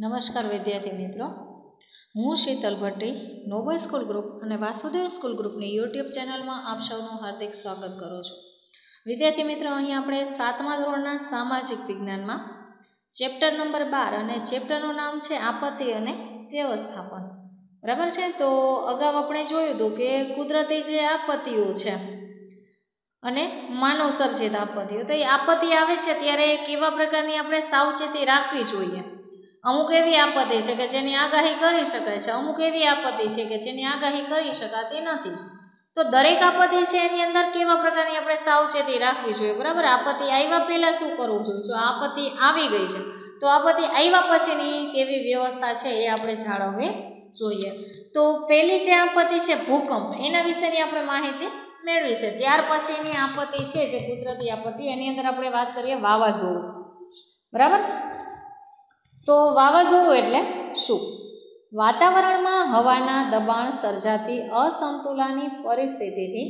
નમસ્કાર વિદ્યાર્થી મિત્રો, હું Sheetal Bhatti Noble school group અને વાસુદેવ સ્કૂલ ગ્રુપની યુટ્યુબ ચેનલમાં આપ સૌનું હાર્દિક સ્વાગત કરું છું. વિદ્યાર્થી મિત્રો, અહીં આપણે 7મા ધોરણના સામાજિક વિજ્ઞાનમાં ચેપ્ટર નંબર 12 અને ચેપ્ટરનું નામ છે આપત્તિ અને વ્યવસ્થાપન. બરાબર છે. તો અગાઉ આપણે જોયું હતું કે કુદરતી જે આપત્તિઓ છે અને માનવ સર્જિત આપત્તિઓ, તો એ આપત્તિ આવે છે ત્યારે કેવા પ્રકારની આપણે સાવચેતી રાખવી જોઈએ. અમુક એવી આપત્તિ છે કે જેની આગાહી કરી શકાય છે, અમુક એવી આપત્તિ છે કે જેની આગાહી કરી શકાતી નથી. તો દરેક આપત્તિ છે એની અંદર કેવા પ્રકારની આપણે સાવચેતી રાખવી જોઈએ. બરાબર, આપત્તિ આવ્યા પહેલાં શું કરવું જોઈએ, જો આપત્તિ આવી ગઈ છે તો આપત્તિ આવ્યા પછીની કેવી વ્યવસ્થા છે એ આપણે જાળવવી જોઈએ. તો પહેલી જે આપત્તિ છે ભૂકંપ, એના વિશેની આપણે માહિતી મેળવી છે. ત્યાર પછીની આપત્તિ છે જે કુદરતી આપત્તિ, એની અંદર આપણે વાત કરીએ વાવાઝોડું. બરાબર, તો વાવાઝોડું એટલે શું? વાતાવરણમાં હવાના દબાણ સર્જાતી અસમતુલાની પરિસ્થિતિથી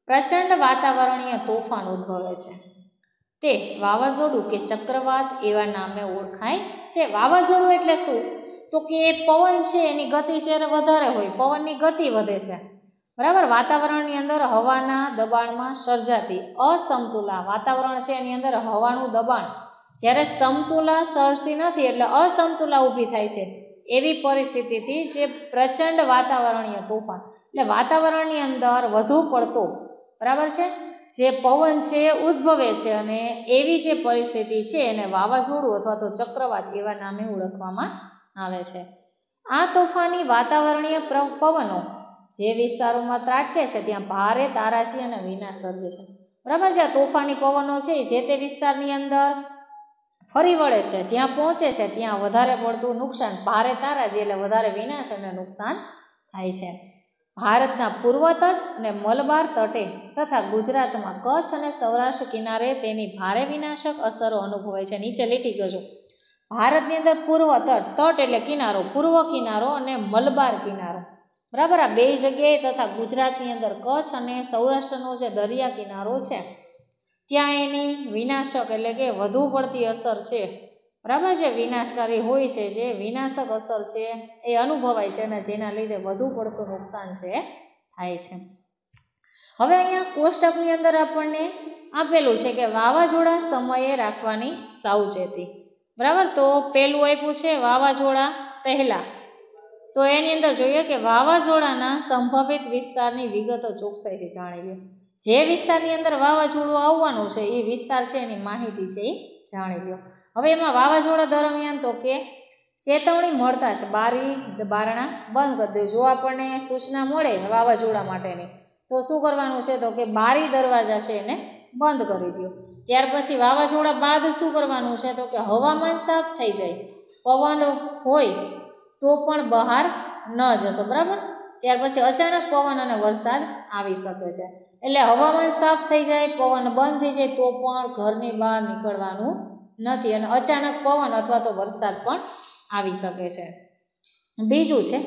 પ્રચંડ વાતાવરણીય તોફાન ઉદ્ભવે છે. તે વાવાઝોડું કે ચક્રવાત એવા નામે ઓળખાય છે. વાવાઝોડું એટલે શું? તો કે પવન છે એની ગતિ જ્યારે વધારે હોય, પવનની ગતિ વધે છે. બરાબર, વાતાવરણની અંદર હવાના દબાણમાં સર્જાતી અસમતુલા, વાતાવરણ છે એની અંદર હવાનું દબાણ જ્યારે સમતુલા સર્જતી નથી એટલે અસમતુલા ઊભી થાય છે. એવી પરિસ્થિતિથી જે પ્રચંડ વાતાવરણીય તોફાન, એટલે વાતાવરણની અંદર વધુ પડતો, બરાબર છે, જે પવન છે એ ઉદ્ભવે છે અને એવી જે પરિસ્થિતિ છે એને વાવાઝોડું અથવા તો ચક્રવાત એવા નામે ઓળખવામાં આવે છે. આ તોફાની વાતાવરણીય પવનો જે વિસ્તારોમાં ત્રાટકે છે ત્યાં ભારે તારાજી અને વિનાશ સર્જે છે. બરાબર છે, તોફાની પવનો છે જે તે વિસ્તારની અંદર ફરી વળે છે, જ્યાં પહોંચે છે ત્યાં વધારે પડતું નુકસાન, ભારે તારાજી એટલે વધારે વિનાશ અને નુકસાન થાય છે. ભારતના પૂર્વ તટ અને મલબાર તટે તથા ગુજરાતમાં કચ્છ અને સૌરાષ્ટ્ર કિનારે તેની ભારે વિનાશક અસરો અનુભવાય છે. નીચે લીટી કરજો. ભારતની અંદર પૂર્વ તટ, તટ એટલે કિનારો, પૂર્વ કિનારો અને મલબાર કિનારો, બરાબર, આ બે જગ્યાએ તથા ગુજરાતની અંદર કચ્છ અને સૌરાષ્ટ્રનો જે દરિયા કિનારો છે ત્યાં એની વિનાશક એટલે કે વધુ પડતી અસર છે, બરાબર છે, વિનાશકારી હોય છે, જે વિનાશક અસર છે એ અનુભવાય છે અને જેના લીધે વધુ પડતું નુકસાન છે થાય છે. હવે અહીંયા કોષ્ટકની અંદર આપણને આપેલું છે કે વાવાઝોડા સમયે રાખવાની સાવચેતી. બરાબર, તો પહેલું આપ્યું છે વાવાઝોડા પહેલાં. તો એની અંદર જોઈએ કે વાવાઝોડાના સંભવિત વિસ્તારની વિગતો ચોકસાઈથી જાણી લો. જે વિસ્તારની અંદર વાવાઝોડું આવવાનું છે એ વિસ્તાર છે એની માહિતી છે એ જાણી લો. હવે એમાં વાવાઝોડા દરમિયાન તો કે ચેતવણી મળતા છે બારી બારણા બંધ કરી દો. જો આપણને સૂચના મળે વાવાઝોડા માટેની તો શું કરવાનું છે, તો કે બારી દરવાજા છે એને બંધ કરી દો. ત્યાર પછી વાવાઝોડા બાદ શું કરવાનું છે, તો કે હવામાન સાફ થઈ જાય, પવન હોય તો પણ બહાર ન જશો. બરાબર, ત્યાર પછી અચાનક પવન અને વરસાદ આવી શકે છે. એટલે હવામાન સાફ થઈ જાય, પવન બંધ થઈ જાય તો પણ ઘરની બહાર નીકળવાનું નથી અને અચાનક પવન અથવા તો વરસાદ પણ આવી શકે છે. બીજું છે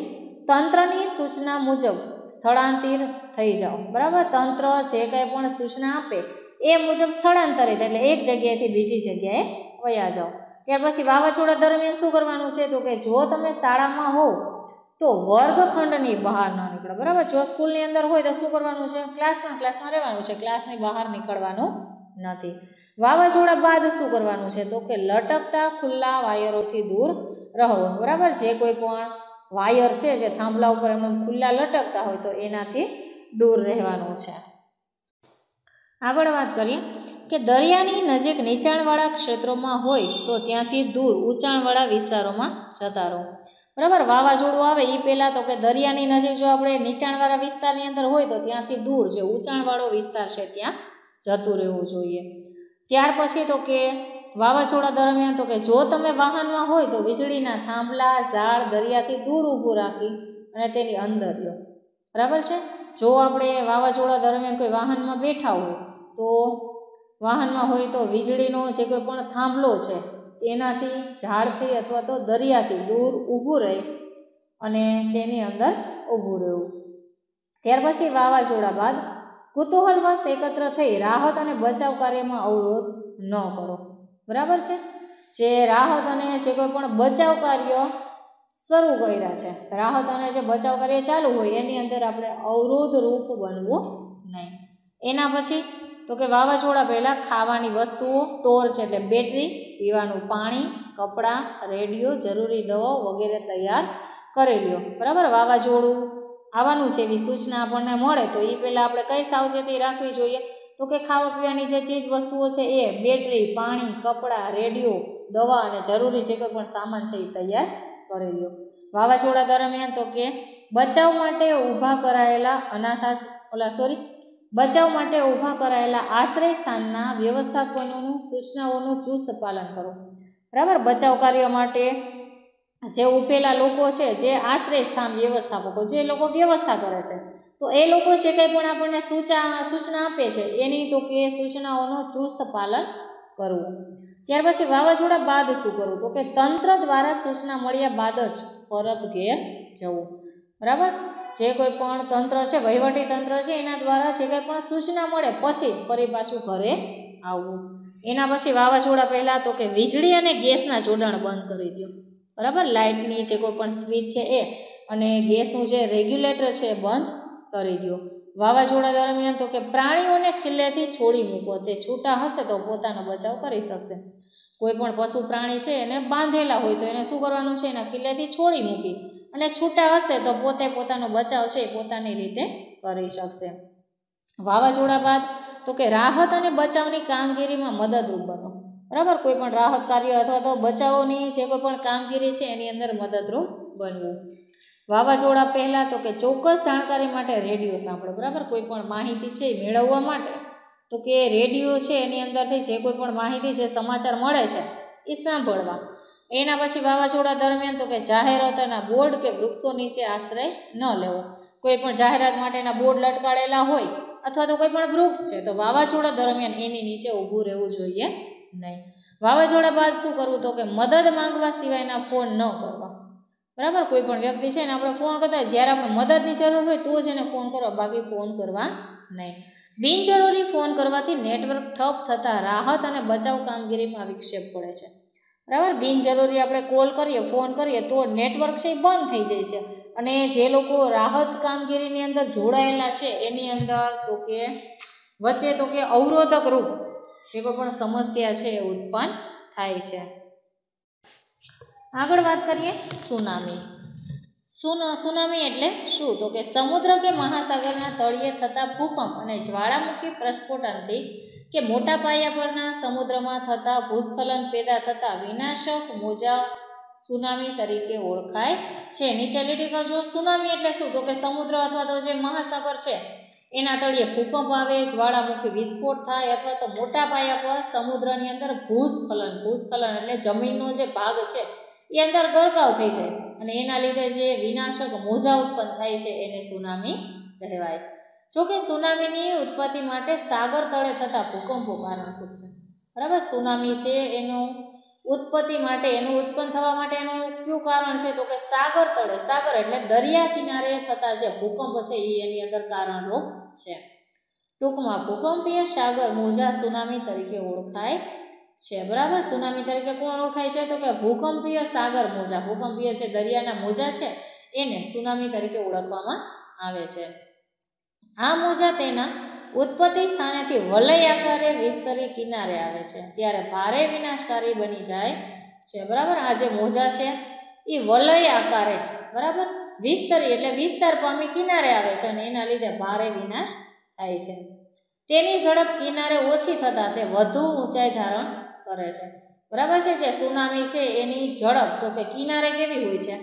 તંત્રની સૂચના મુજબ સ્થળાંતર થઈ જાઓ. બરાબર, તંત્ર જે કંઈ પણ સૂચના આપે એ મુજબ સ્થળાંતરિત એટલે એક જગ્યાએથી બીજી જગ્યાએ વયા જાઓ. ત્યાર પછી વાવાઝોડા દરમિયાન શું કરવાનું છે, તો કે જો તમે શાળામાં હો તો વર્ગખંડની બહાર ન નીકળો. બરાબર, જો સ્કૂલની અંદર હોય તો શું કરવાનું છે, ક્લાસમાં રહેવાનું છે, ક્લાસની બહાર નીકળવાનું નથી. વાવાઝોડા બાદ શું કરવાનું છે, તો કે લટકતા ખુલ્લા વાયરોથી દૂર રહો. બરાબર, જે કોઈ પણ વાયર છે જે થાંભલા ઉપર એમ ખુલ્લા લટકતા હોય તો એનાથી દૂર રહેવાનું છે. આગળ વાત કરીએ કે દરિયાની નજીક નીચાણવાળા ક્ષેત્રોમાં હોય તો ત્યાંથી દૂર ઊંચાણવાળા વિસ્તારોમાં જતા રહો. બરાબર, વાવાઝોડું આવે એ પહેલાં તો કે દરિયાની નજીક જો આપણે નીચાણવાળા વિસ્તારની અંદર હોય તો ત્યાંથી દૂર જે ઊંચાણવાળો વિસ્તાર છે ત્યાં જતું રહેવું જોઈએ. ત્યાર પછી તો કે વાવાઝોડા દરમિયાન તો કે જો તમે વાહનમાં હોય તો વીજળીના થાંભલા, ઝાડ દરિયાથી દૂર ઊભું રાખી અને તેની અંદર લો. બરાબર છે, જો આપણે વાવાઝોડા દરમિયાન કોઈ વાહનમાં બેઠા હોય તો વાહનમાં હોય તો વીજળીનો જે કોઈ પણ થાંભલો છે તેનાથી, ઝાડથી અથવા તો દરિયાથી દૂર ઊભું રહી અને તેની અંદર ઊભું રહેવું. ત્યાર પછી વાવાઝોડા બાદ કુતૂહલવશ એકત્ર થઈ રાહત અને બચાવ કાર્યમાં અવરોધ ન કરો. બરાબર છે, જે રાહત અને જે કોઈ પણ બચાવ કાર્ય શરૂ કર્યા છે, રાહત અને જે બચાવ કાર્ય ચાલુ હોય એની અંદર આપણે અવરોધરૂપ બનવું નહીં. એના પછી તો કે વાવાઝોડા પહેલાં ખાવાની વસ્તુઓ, ટોર્ચ એટલે બેટરી, પીવાનું પાણી, કપડાં, રેડિયો, જરૂરી દવાઓ વગેરે તૈયાર કરી લ્યો. બરાબર, વાવાઝોડું આવવાનું છે એવી સૂચના આપણને મળે તો એ પહેલાં આપણે કઈ સાવચેતી રાખવી જોઈએ? તો કે ખાવા પીવાની જે ચીજ વસ્તુઓ છે એ બેટરી, પાણી, કપડાં, રેડિયો, દવા અને જરૂરી જે કોઈ પણ સામાન છે એ તૈયાર કરી લ્યો. વાવાઝોડા દરમિયાન તો કે બચાવ માટે ઊભા કરાયેલા આશ્રય સ્થાનના વ્યવસ્થાપનોનું સૂચનાઓનું ચુસ્ત પાલન કરો. બરાબર, બચાવ કાર્ય માટે જે ઉભેલા લોકો છે, જે આશ્રય સ્થાન વ્યવસ્થાપકો, જે લોકો વ્યવસ્થા કરે છે, તો એ લોકો જે કંઈ પણ આપણને સૂચના આપે છે એની તો કે સૂચનાઓનું ચુસ્ત પાલન કરવું. ત્યાર પછી વાવાઝોડા બાદ શું કરવું? તો કે તંત્ર દ્વારા સૂચના મળ્યા બાદ જ પરત ઘેર જવું. બરાબર, જે કોઈ પણ તંત્ર છે, વહીવટી તંત્ર છે, એના દ્વારા જે કંઈ પણ સૂચના મળે પછી જ ફરી પાછું ઘરે આવવું. એના પછી વાવાઝોડા પહેલાં તો કે વીજળી અને ગેસના જોડાણ બંધ કરી દો. બરાબર, લાઇટની જે કોઈ પણ સ્વિચ છે એ અને ગેસનું જે રેગ્યુલેટર છે એ બંધ કરી દો. વાવાઝોડા દરમિયાન તો કે પ્રાણીઓને ખીલ્લેથી છોડી મૂકો, તે છૂટા હશે તો પોતાનો બચાવ કરી શકશે. કોઈ પણ પશુ પ્રાણી છે એને બાંધેલા હોય તો એને શું કરવાનું છે? એના ખીલ્લેથી છોડી મૂકી અને છૂટા હશે તો પોતે પોતાનો બચાવ છે એ પોતાની રીતે કરી શકશે. વાવાઝોડા બાદ તો કે રાહત અને બચાવની કામગીરીમાં મદદરૂપ બનો. બરાબર, કોઈ પણ રાહત કાર્ય અથવા તો બચાવની જે કોઈ પણ કામગીરી છે એની અંદર મદદરૂપ બનવું. વાવાઝોડા પહેલાં તો કે ચોક્કસ જાણકારી માટે રેડિયો સાંભળો. બરાબર, કોઈ પણ માહિતી છે એ મેળવવા માટે તો કે રેડિયો છે એની અંદરથી જે કોઈ પણ માહિતી છે, સમાચાર મળે છે એ સાંભળવા. એના પછી વાવાઝોડા દરમિયાન તો કે જાહેરાતોના બોર્ડ કે વૃક્ષો નીચે આશ્રય ન લેવો. કોઈ પણ જાહેરાત માટેના બોર્ડ લટકાડેલા હોય અથવા તો કોઈ પણ વૃક્ષ છે તો વાવાઝોડા દરમિયાન એની નીચે ઊભું રહેવું જોઈએ નહીં. વાવાઝોડા બાદ શું કરવું? તો કે મદદ માંગવા સિવાયના ફોન ન કરવા. બરાબર, કોઈ પણ વ્યક્તિ છે ને આપણે ફોન કરતા હોય જ્યારે આપણે મદદની જરૂર હોય તો જ એને ફોન કરવા, બાકી ફોન કરવા નહીં. બિનજરૂરી ફોન કરવાથી નેટવર્ક ઠપ થતાં રાહત અને બચાવ કામગીરીમાં વિક્ષેપ પડે છે. બરાબર, બિનજરૂરી આપણે કોલ કરીએ, ફોન કરીએ તો નેટવર્ક છે એ બંધ થઈ જાય છે અને જે લોકો રાહત કામગીરીની અંદર જોડાયેલા છે એની અંદર તો કે વચ્ચે તો કે અવરોધક રૂપ જે કોઈ પણ સમસ્યા છે એ ઉત્પન્ન થાય છે. આગળ વાત કરીએ સુનામી. સુનામી એટલે શું? તો કે સમુદ્ર કે મહાસાગરના તળિયે થતા ભૂકંપ અને જ્વાળામુખી પ્રસ્ફોટનથી કે મોટા પાયા પરના સમુદ્રમાં થતા ભૂસ્ખલન પેદા થતા વિનાશક મોજા સુનામી તરીકે ઓળખાય છે. નીચે લીટી કરજો. સુનામી એટલે શું? તો કે સમુદ્ર અથવા તો જે મહાસાગર છે એના તળિયે ભૂકંપ આવે, જ્વાળામુખી વિસ્ફોટ થાય અથવા તો મોટા પાયા પર સમુદ્રની અંદર ભૂસ્ખલન એટલે જમીનનો જે ભાગ છે એ અંદર ગરકાવ થઈ જાય અને એના લીધે જે વિનાશક મોજા ઉત્પન્ન થાય છે એને સુનામી કહેવાય. જોકે સુનામીની ઉત્પત્તિ માટે સાગર તળે થતા ભૂકંપો કારણભૂત છે. બરાબર, સુનામી છે એનું ઉત્પન્ન થવા માટેનું કયું કારણ છે? તો કે સાગર તળે, સાગર એટલે દરિયા કિનારે થતા જે ભૂકંપ છે એ એની અંદર કારણરૂપ છે. ટૂંકમાં ભૂકંપીય સાગર મોજા સુનામી તરીકે ઓળખાય છે. બરાબર, સુનામી તરીકે કોણ ઓળખાય છે? તો કે ભૂકંપીય સાગર મોજા, ભૂકંપીય જે દરિયાના મોજા છે એને સુનામી તરીકે ઓળખવામાં આવે છે. આ મોજા તેના ઉત્પત્તિ સ્થાનેથી વલય આકારે વિસ્તરી કિનારે આવે છે ત્યારે ભારે વિનાશકારી બની જાય છે. બરાબર, આ જે મોજા છે એ વલય આકારે, બરાબર, વિસ્તરી એટલે વિસ્તાર પામી કિનારે આવે છે અને એના લીધે ભારે વિનાશ થાય છે. તેની ઝડપ કિનારે ઓછી થતાં તે વધુ ઊંચાઈ ધારણ કરે છે. બરાબર છે, જે સુનામી છે એની ઝડપ તો કે કિનારે કેવી હોય છે?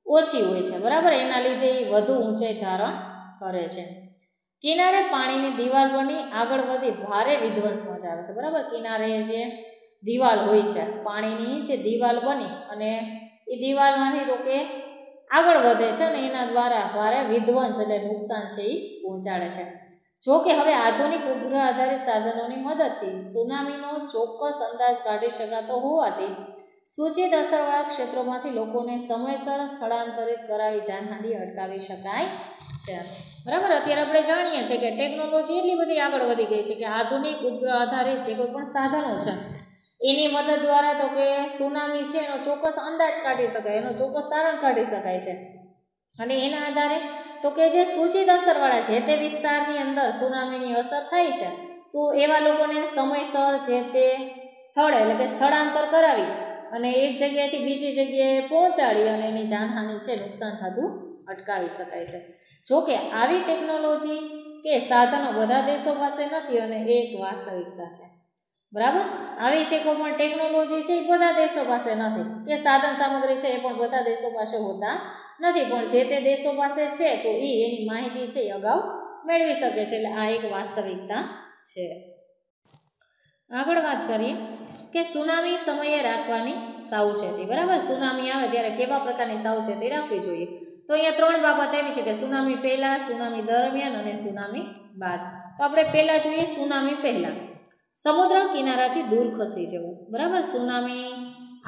ઓછી હોય છે. બરાબર, એના લીધે એ વધુ ઊંચાઈ ધારણ કરે છે. કિનારે પાણીની દિવાલ બની આગળ વધી ભારે વિધ્વંસ મચાવે છે. બરાબર, કિનારે જે દિવાલ હોય છે, પાણીની જે દિવાલ બની અને એ દિવાલમાંથી તો કે આગળ વધે છે અને એના દ્વારા ભારે વિધ્વંસ એટલે નુકસાન છે એ પહોંચાડે છે. જો કે હવે આધુનિક ઉપગ્રહ આધારિત સાધનોની મદદથી સુનામીનો ચોક્કસ અંદાજ કાઢી શકાતો હોવાથી સૂચિત અસરવાળા ક્ષેત્રોમાંથી લોકોને સમયસર સ્થળાંતરિત કરાવી જાનહાનિ અટકાવી શકાય છે. બરાબર, અત્યારે આપણે જાણીએ છીએ કે ટેકનોલોજી એટલી બધી આગળ વધી ગઈ છે કે આધુનિક ઉપગ્રહ આધારિત જે કોઈ પણ સાધનો છે એની મદદ દ્વારા તો કે સુનામી છે એનો ચોક્કસ અંદાજ કાઢી શકાય, એનો ચોક્કસ તારણ કાઢી શકાય છે. અને એના આધારે તો કે જે સૂચિત અસરવાળા છે તે વિસ્તારની અંદર સુનામીની અસર થાય છે તો એવા લોકોને સમયસર જે તે સ્થળે એટલે કે સ્થળાંતર કરાવી અને એક જગ્યાએથી બીજી જગ્યાએ પહોંચાડી અને એની જાનહાનિ છે નુકસાન થતું અટકાવી શકાય છે. જોકે આવી ટેકનોલોજી કે સાધનો બધા દેશો પાસે નથી અને એ એક વાસ્તવિકતા છે. બરાબર, આવી છે કોઈ પણ ટેકનોલોજી છે એ બધા દેશો પાસે નથી, કે સાધન સામગ્રી છે એ પણ બધા દેશો પાસે હોતા નથી, પણ જે તે દેશો પાસે છે તો એની માહિતી છે એ અગાઉ મેળવી શકે છે. એટલે આ એક વાસ્તવિકતા છે. આગળ વાત કરીએ કે સુનામી સમયે રાખવાની સાવચેતી. બરાબર, સુનામી આવે ત્યારે કેવા પ્રકારની સાવચેતી રાખવી જોઈએ? તો અહીંયા ત્રણ બાબત એવી છે કે સુનામી પહેલાં, સુનામી દરમિયાન અને સુનામી બાદ. તો આપણે પહેલાં જોઈએ સુનામી પહેલાં. સમુદ્ર કિનારાથી દૂર ખસી જવું. બરાબર, સુનામી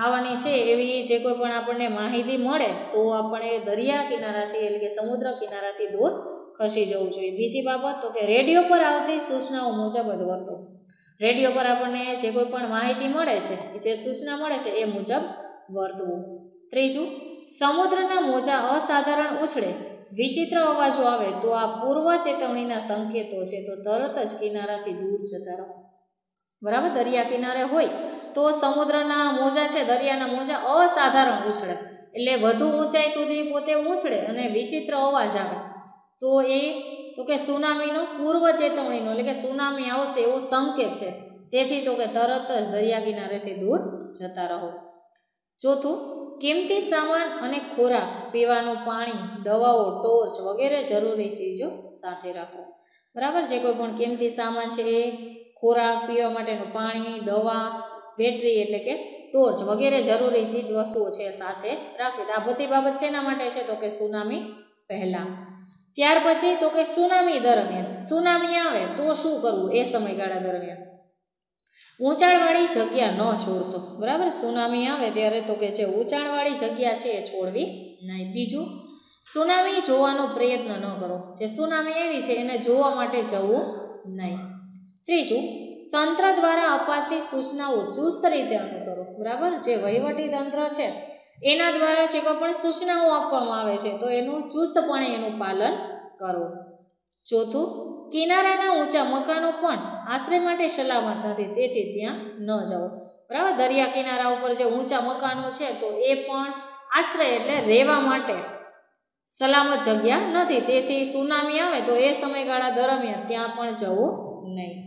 આવવાની છે એવી જે કોઈ પણ આપણને માહિતી મળે તો આપણે દરિયા કિનારાથી એટલે કે સમુદ્ર કિનારાથી દૂર ખસી જવું જોઈએ. બીજી બાબત તો કે રેડિયો પર આવતી સૂચનાઓ મુજબ જ વર્તો. રેડિયો પર આપણને જે કોઈ પણ માહિતી મળે છે, જે સૂચના મળે છે એ મુજબ વર્તવું. ત્રીજું, સમુદ્રના મોજા અસાધારણ ઉછળે, વિચિત્ર અવાજો આવે તો આ પૂર્વ ચેતવણીના સંકેતો છે, તો તરત જ કિનારાથી દૂર જતા રહો. બરાબર, દરિયા કિનારે હોય તો સમુદ્રના મોજા છે, દરિયાના મોજા અસાધારણ ઉછળે એટલે વધુ ઊંચાઈ સુધી પોતે ઉછળે અને વિચિત્ર અવાજ આવે તો કે સુનામીનો પૂર્વ ચેતવણીનો એટલે કે સુનામી આવશે એવો સંકેત છે. તેથી તો કે તરત જ દરિયા કિનારેથી દૂર જતા રહો. ચોથું, કિંમતી સામાન અને ખોરાક, પીવાનું પાણી, દવાઓ, ટોર્ચ વગેરે જરૂરી ચીજો સાથે રાખો. બરાબર, જે કોઈ પણ કિંમતી સામાન છે એ ખોરાક, પીવા માટેનું પાણી, દવા, બેટરી એટલે કે ટોર્ચ વગેરે જરૂરી ચીજ વસ્તુઓ છે સાથે રાખવી. આ બધી બાબત શેના માટે છે? તો કે સુનામી પહેલાં. ત્યાર પછી તો કે સુનામી દરમિયાન. સુનામી આવે તો શું કરવું એ સમયગાળા દરમિયાન? ઊંચાણવાળી જગ્યા ન છોડશો. બરાબર, સુનામી આવે ત્યારે તો કે જે ઊંચાણવાળી જગ્યા છે એ છોડવી નહીં. બીજું, સુનામી જોવાનો પ્રયત્ન ન કરો. જે સુનામી આવી છે એને જોવા માટે જવું નહીં. ત્રીજું, તંત્ર દ્વારા અપાતી સૂચનાઓ ચુસ્ત રીતે અનુસરો. બરાબર, જે વહીવટી તંત્ર છે એના દ્વારા જે કોઈ પણ સૂચનાઓ આપવામાં આવે છે તો એનું ચુસ્તપણે એનું પાલન કરો. ચોથું, કિનારાના ઊંચા મકાનો પણ આશ્રય માટે સલામત નથી, તેથી ત્યાં ન જાઓ. બરાબર, દરિયા કિનારા ઉપર જે ઊંચા મકાનો છે તો એ પણ આશ્રય એટલે રહેવા માટે સલામત જગ્યા નથી, તેથી સુનામી આવે તો એ સમયગાળા દરમિયાન ત્યાં પણ જવું નહીં.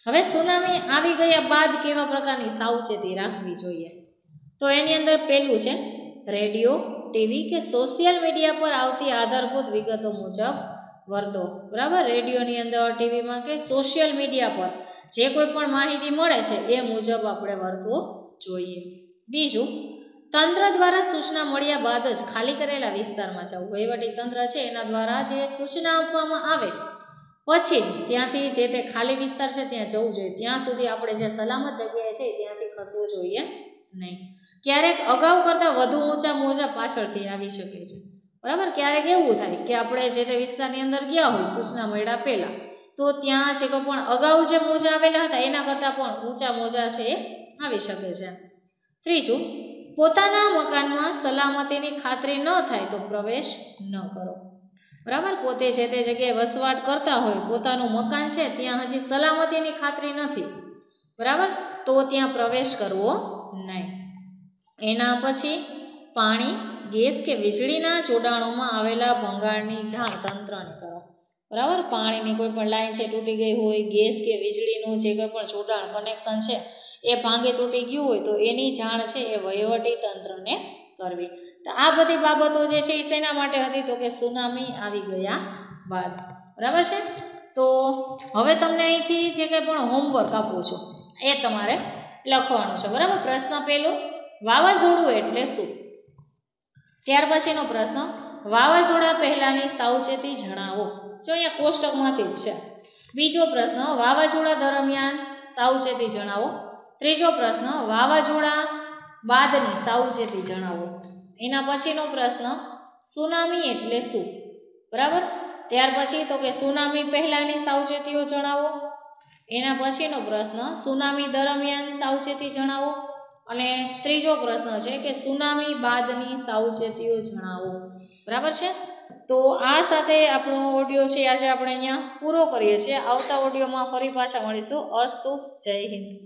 હવે સુનામી આવી ગયા બાદ કેવા પ્રકારની સાવચેતી રાખવી જોઈએ? તો એની અંદર પહેલું છે રેડિયો, ટીવી કે સોશિયલ મીડિયા પર આવતી આધારભૂત વિગતો મુજબ વર્તો. બરાબર, રેડિયોની અંદર, ટીવીમાં કે સોશિયલ મીડિયા પર જે કોઈ પણ માહિતી મળે છે એ મુજબ આપણે વર્તવું જોઈએ. બીજું, તંત્ર દ્વારા સૂચના મળ્યા બાદ જ ખાલી કરેલા વિસ્તારમાં જવું. વહીવટી તંત્ર છે એના દ્વારા જે સૂચના આપવામાં આવે પછી જ ત્યાંથી જે તે ખાલી વિસ્તાર છે ત્યાં જવું જોઈએ. ત્યાં સુધી આપણે જે સલામત જગ્યાએ છે ત્યાંથી ખસવું જોઈએ નહીં. ક્યારેક અગાઉ કરતાં વધુ ઊંચા મોજા પાછળથી આવી શકે છે. બરાબર, ક્યારેક એવું થાય કે આપણે જે તે વિસ્તારની અંદર ગયા હોય સૂચના મળ્યા પહેલાં તો ત્યાં જે કોઈ પણ અગાઉ જે મોજા આવેલા હતા એના કરતાં પણ ઊંચા મોજા છે એ આવી શકે છે. ત્રીજું, પોતાના મકાનમાં સલામતીની ખાતરી ન થાય તો પ્રવેશ ન કરો. બરાબર, પોતે જે તે જગ્યાએ વસવાટ કરતા હોય, પોતાનું મકાન છે ત્યાં હજી સલામતીની ખાતરી નથી, બરાબર, તો ત્યાં પ્રવેશ કરવો નહીં. એના પછી પાણી, ગેસ કે વીજળીના જોડાણોમાં આવેલા ભંગાણની જાણ તંત્રને કરો. બરાબર, પાણીની કોઈ પણ લાઈન છે તૂટી ગઈ હોય, ગેસ કે વીજળીનું જે કોઈ પણ જોડાણ કનેક્શન છે એ ભાંગે તૂટી ગયું હોય તો એની જાણ છે એ વહીવટી તંત્રને કરવી. તો આ બધી બાબતો જે છે એ શેના માટે હતી? તો કે સુનામી આવી ગયા બાદ. બરાબર છે, તો હવે તમને અહીંથી જે કંઈ પણ હોમવર્ક આપું છું એ તમારે લખવાનું છે. બરાબર, પ્રશ્ન પહેલો, વાવાઝોડું એટલે શું? ત્યાર પછીનો પ્રશ્ન, વાવાઝોડા પહેલાંની સાવચેતી જણાવો. જો અહીંયા કોષ્ટકમાંથી જ છે. બીજો પ્રશ્ન, વાવાઝોડા દરમિયાન સાવચેતી જણાવો. ત્રીજો પ્રશ્ન, વાવાઝોડા બાદની સાવચેતી જણાવો. એના પછીનો પ્રશ્ન, સુનામી એટલે શું? બરાબર, ત્યાર પછી તો કે સુનામી પહેલાંની સાવચેતીઓ જણાવો. એના પછીનો પ્રશ્ન સુનામી દરમિયાન સાવચેતી જણાવો અને ત્રીજો પ્રશ્ન છે કે સુનામી બાદની સાવચેતીઓ જણાવો. બરાબર છે. તો આ સાથે આપણો ઓડિયો છે આજે આપણે અહીંયા પૂરો કરીએ છીએ. આવતા ઓડિયોમાં ફરી પાછા મળીશું. અસ્તુ. જય હિન્દ.